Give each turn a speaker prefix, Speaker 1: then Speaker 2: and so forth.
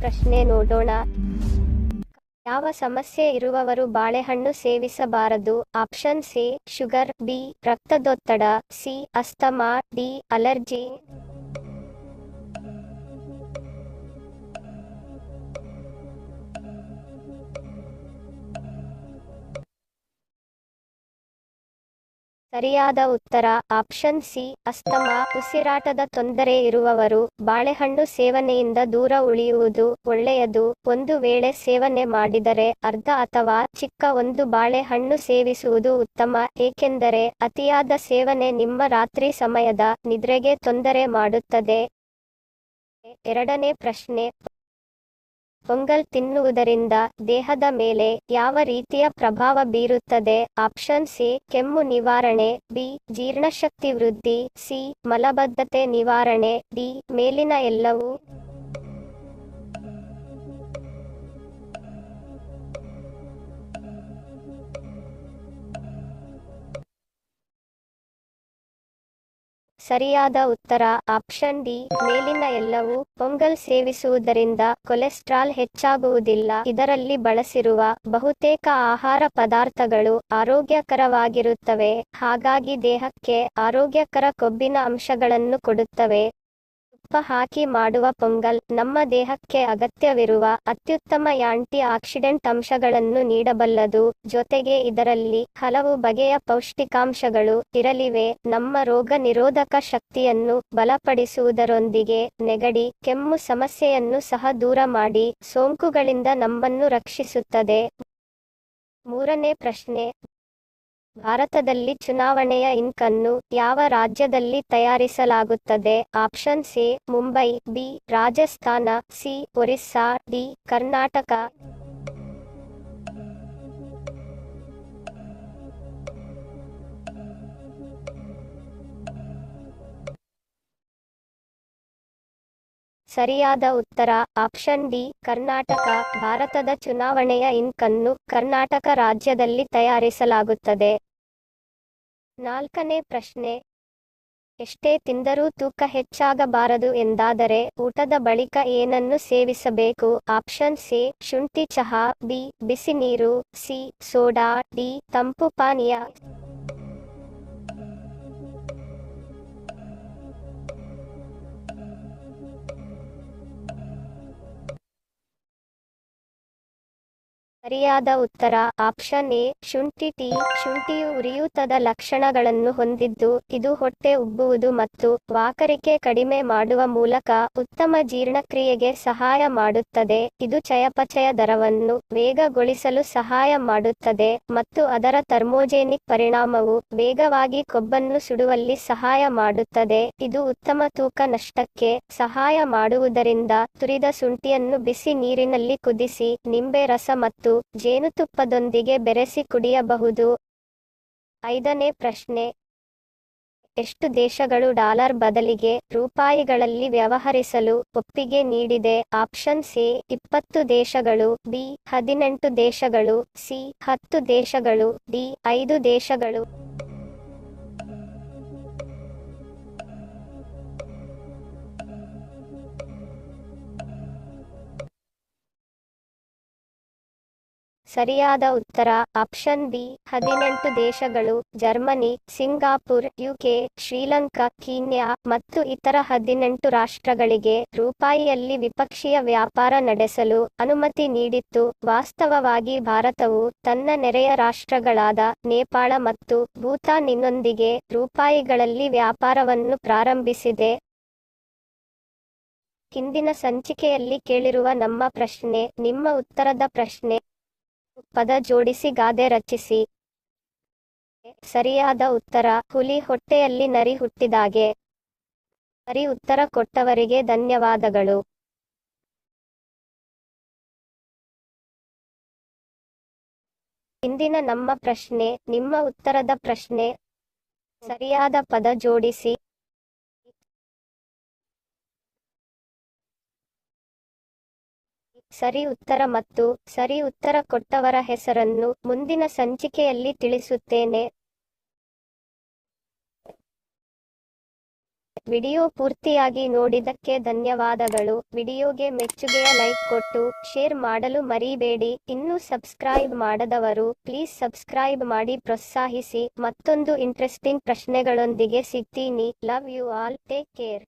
Speaker 1: ಪ್ರಶ್ನೆ ನೋಡೋಣ. ಯಾವ ಸಮಸ್ಯೆ ಇರುವವರು ಬಾಳೆಹಣ್ಣು ಸೇವಿಸಬಾರದು? ಆಪ್ಷನ್ ಸಿ ಶುಗರ್, ಬಿ ರಕ್ತದೊತ್ತಡ, ಸಿ ಅಸ್ತಮಾ, ಡಿ ಅಲರ್ಜಿ. ಸರಿಯಾದ ಉತ್ತರ ಆಪ್ಷನ್ ಸಿ ಅಸ್ತಮಾ. ಉಸಿರಾಟದ ತೊಂದರೆ ಇರುವವರು ಬಾಳೆಹಣ್ಣು ಸೇವನೆಯಿಂದ ದೂರ ಉಳಿಯುವುದು ಒಳ್ಳೆಯದು. ಒಂದು ವೇಳೆ ಸೇವನೆ ಮಾಡಿದರೆ ಅರ್ಧ ಅಥವಾ ಚಿಕ್ಕ ಒಂದು ಬಾಳೆಹಣ್ಣು ಸೇವಿಸುವುದು ಉತ್ತಮ, ಏಕೆಂದರೆ ಅತಿಯಾದ ಸೇವನೆ ನಿಮ್ಮ ರಾತ್ರಿ ಸಮಯದ ನಿದ್ರೆಗೆ ತೊಂದರೆ ಮಾಡುತ್ತದೆ. ಎರಡನೇ ಪ್ರಶ್ನೆ, ಪೊಂಗಲ್ ತಿನ್ನುವುದರಿಂದ ದೇಹದ ಮೇಲೆ ಯಾವ ರೀತಿಯ ಪ್ರಭಾವ ಬೀರುತ್ತದೆ? ಆಪ್ಷನ್ ಸಿ ಕೆಮ್ಮು ನಿವಾರಣೆ, ಬಿ ಜೀರ್ಣಶಕ್ತಿ ವೃದ್ಧಿ, ಸಿ ಮಲಬದ್ಧತೆ ನಿವಾರಣೆ, ಡಿ ಮೇಲಿನ ಎಲ್ಲವೂ. ಸರಿಯಾದ ಉತ್ತರ ಆಪ್ಷನ್ ಡಿ ಮೇಲಿನ ಎಲ್ಲವೂ. ಪೊಂಗಲ್ ಸೇವಿಸುವುದರಿಂದ ಕೊಲೆಸ್ಟ್ರಾಲ್ ಹೆಚ್ಚಾಗುವುದಿಲ್ಲ. ಇದರಲ್ಲಿ ಬಳಸಿರುವ ಬಹುತೇಕ ಆಹಾರ ಪದಾರ್ಥಗಳು ಆರೋಗ್ಯಕರವಾಗಿರುತ್ತವೆ, ಹಾಗಾಗಿ ದೇಹಕ್ಕೆ ಆರೋಗ್ಯಕರ ಕೊಬ್ಬಿನ ಅಂಶಗಳನ್ನು ಕೊಡುತ್ತವೆ. ತುಪ್ಪ ಹಾಕಿ ಮಾಡುವ ಪೊಂಗಲ್ ನಮ್ಮ ದೇಹಕ್ಕೆ ಅಗತ್ಯವಿರುವ ಅತ್ಯುತ್ತಮ ಆಂಟಿ ಆಕ್ಸಿಡೆಂಟ್ ಅಂಶಗಳನ್ನು ನೀಡಬಲ್ಲದು. ಜೊತೆಗೆ ಇದರಲ್ಲಿ ಹಲವು ಬಗೆಯ ಪೌಷ್ಟಿಕಾಂಶಗಳು ಇರಲಿವೆ. ನಮ್ಮ ರೋಗ ನಿರೋಧಕ ಶಕ್ತಿಯನ್ನು ಬಲಪಡಿಸುವುದರೊಂದಿಗೆ ನೆಗಡಿ, ಕೆಮ್ಮು ಸಮಸ್ಯೆಯನ್ನು ಸಹ ದೂರ ಮಾಡಿ ಸೋಂಕುಗಳಿಂದ ನಮ್ಮನ್ನು ರಕ್ಷಿಸುತ್ತದೆ. ಮೂರನೇ ಪ್ರಶ್ನೆ, ಭಾರತದಲ್ಲಿ ಚುನಾವಣೆಯ ಇಂಕ್ ಅನ್ನು ಯಾವ ರಾಜ್ಯದಲ್ಲಿ ತಯಾರಿಸಲಾಗುತ್ತದೆ? Option C Mumbai, B Rajasthan, C Orissa, D Karnataka. ಸರಿಯಾದ ಉತ್ತರ ಆಪ್ಷನ್ ಡಿ ಕರ್ನಾಟಕ. ಭಾರತದ ಚುನಾವಣೆಯ ಇಂಕ್ ಅನ್ನು ಕರ್ನಾಟಕ ರಾಜ್ಯದಲ್ಲಿ ತಯಾರಿಸಲಾಗುತ್ತದೆ. ನಾಲ್ಕನೇ ಪ್ರಶ್ನೆ, ಎಷ್ಟೇ ತಿಂದರೂ ತೂಕ ಹೆಚ್ಚಾಗಬಾರದು ಎಂದಾದರೆ ಊಟದ ಬಳಿಕ ಏನನ್ನು ಸೇವಿಸಬೇಕು? ಆಪ್ಷನ್ ಸಿ ಶುಂಠಿ ಚಹಾ, ಬಿ ಬಿಸಿ ನೀರು, ಸಿ ಸೋಡಾ, ಡಿ ತಂಪು ಪಾನೀಯ. ಸರಿಯಾದ ಉತ್ತರ ಆಪ್ಷನ್ ಎ ಶುಂಠಿ ಟೀ. ಶುಂಠಿಯು ಉರಿಯೂತದ ಲಕ್ಷಣಗಳನ್ನು ಹೊಂದಿದ್ದು ಇದು ಹೊಟ್ಟೆ ಉಬ್ಬುವುದು ಮತ್ತು ವಾಕರಿಕೆ ಕಡಿಮೆ ಮಾಡುವ ಮೂಲಕ ಉತ್ತಮ ಜೀರ್ಣಕ್ರಿಯೆಗೆ ಸಹಾಯ ಮಾಡುತ್ತದೆ. ಇದು ಚಯಾಪಚಯ ದರವನ್ನು ವೇಗಗೊಳಿಸಲು ಸಹಾಯ ಮಾಡುತ್ತದೆ ಮತ್ತು ಅದರ ಥರ್ಮೋಜೆನಿಕ್ ಪರಿಣಾಮವು ವೇಗವಾಗಿ ಕೊಬ್ಬನ್ನು ಸುಡುವಲ್ಲಿ ಸಹಾಯ ಮಾಡುತ್ತದೆ. ಇದು ಉತ್ತಮ ತೂಕ ನಷ್ಟಕ್ಕೆ ಸಹಾಯ ಮಾಡುವುದರಿಂದ ತುರಿದ ಶುಂಠಿಯನ್ನು ಬಿಸಿ ನೀರಿನಲ್ಲಿ ಕುದಿಸಿ ನಿಂಬೆ ರಸ ಮತ್ತು ಜೇನುತುಪ್ಪದೊಂದಿಗೆ ಬೆರೆಸಿ ಕುಡಿಯಬಹುದು. ಐದನೇ ಪ್ರಶ್ನೆ, ಎಷ್ಟು ದೇಶಗಳು ಡಾಲರ್ ಬದಲಿಗೆ ರೂಪಾಯಿಗಳಲ್ಲಿ ವ್ಯವಹರಿಸಲು ಒಪ್ಪಿಗೆ ನೀಡಿದೆ? ಆಪ್ಷನ್ ಸಿ 20 ದೇಶಗಳು, ಬಿ 18 ದೇಶಗಳು, ಸಿ 10 ದೇಶಗಳು, ಡಿ 5 ದೇಶಗಳು. ಸರಿಯಾದ ಉತ್ತರ ಆಪ್ಷನ್ ಬಿ 18 ದೇಶಗಳು. Germany, Singapore, UK, Sri Lanka, Kenya ಮತ್ತು ಇತರ 18 ರಾಷ್ಟ್ರಗಳಿಗೆ ರೂಪಾಯಿಯಲ್ಲಿ ದ್ವಿಪಕ್ಷೀಯ ವ್ಯಾಪಾರ ನಡೆಸಲು ಅನುಮತಿ ನೀಡಿತ್ತು. ವಾಸ್ತವವಾಗಿ ಭಾರತವು ತನ್ನ ನೆರೆಯ ರಾಷ್ಟ್ರಗಳಾದ ನೇಪಾಳ ಮತ್ತು ಭೂತಾನ್ನೊಂದಿಗೆ ರೂಪಾಯಿಗಳಲ್ಲಿ ವ್ಯಾಪಾರವನ್ನು ಪ್ರಾರಂಭಿಸಿದೆ. ಹಿಂದಿನ ಸಂಚಿಕೆಯಲ್ಲಿ ಕೇಳಿರುವ ನಮ್ಮ ಪ್ರಶ್ನೆ ನಿಮ್ಮ ಉತ್ತರದ ಪ್ರಶ್ನೆ. ಪದ ಜೋಡಿಸಿ ಗಾದೆ ರಚಿಸಿ. ಸರಿಯಾದ ಉತ್ತರ ಹುಲಿ ಹೊಟ್ಟೆಯಲ್ಲಿ ನರಿ ಹುಟ್ಟಿದಾಗೆ. ಸರಿ ಉತ್ತರ ಕೊಟ್ಟವರಿಗೆ ಧನ್ಯವಾದಗಳು. ಇಂದಿನ ನಮ್ಮ ಪ್ರಶ್ನೆ ನಿಮ್ಮ ಉತ್ತರದ ಪ್ರಶ್ನೆ. ಸರಿಯಾದ ಪದ ಜೋಡಿಸಿ. ಸರಿ ಉತ್ತರ ಮತ್ತು ಸರಿ ಉತ್ತರ ಕೊಟ್ಟವರ ಹೆಸರನ್ನು ಮುಂದಿನ ಸಂಚಿಕೆಯಲ್ಲಿ ತಿಳಿಸುತ್ತೇನೆ. ವಿಡಿಯೋ ಪೂರ್ತಿಯಾಗಿ ನೋಡಿದ್ದಕ್ಕೆ ಧನ್ಯವಾದಗಳು. ವಿಡಿಯೋಗೆ ಮೆಚ್ಚುಗೆಯ ಲೈಕ್ ಕೊಟ್ಟು ಶೇರ್ ಮಾಡಲು ಮರಿಬೇಡಿ. ಇನ್ನೂ ಸಬ್ಸ್ಕ್ರೈಬ್ ಮಾಡದವರು ಪ್ಲೀಸ್ ಸಬ್ಸ್ಕ್ರೈಬ್ ಮಾಡಿ ಪ್ರೋತ್ಸಾಹಿಸಿ. ಮತ್ತೊಂದು ಇಂಟ್ರೆಸ್ಟಿಂಗ್ ಪ್ರಶ್ನೆಗಳೊಂದಿಗೆ ಸಿಗ್ತೀನಿ. Love you all. Take care.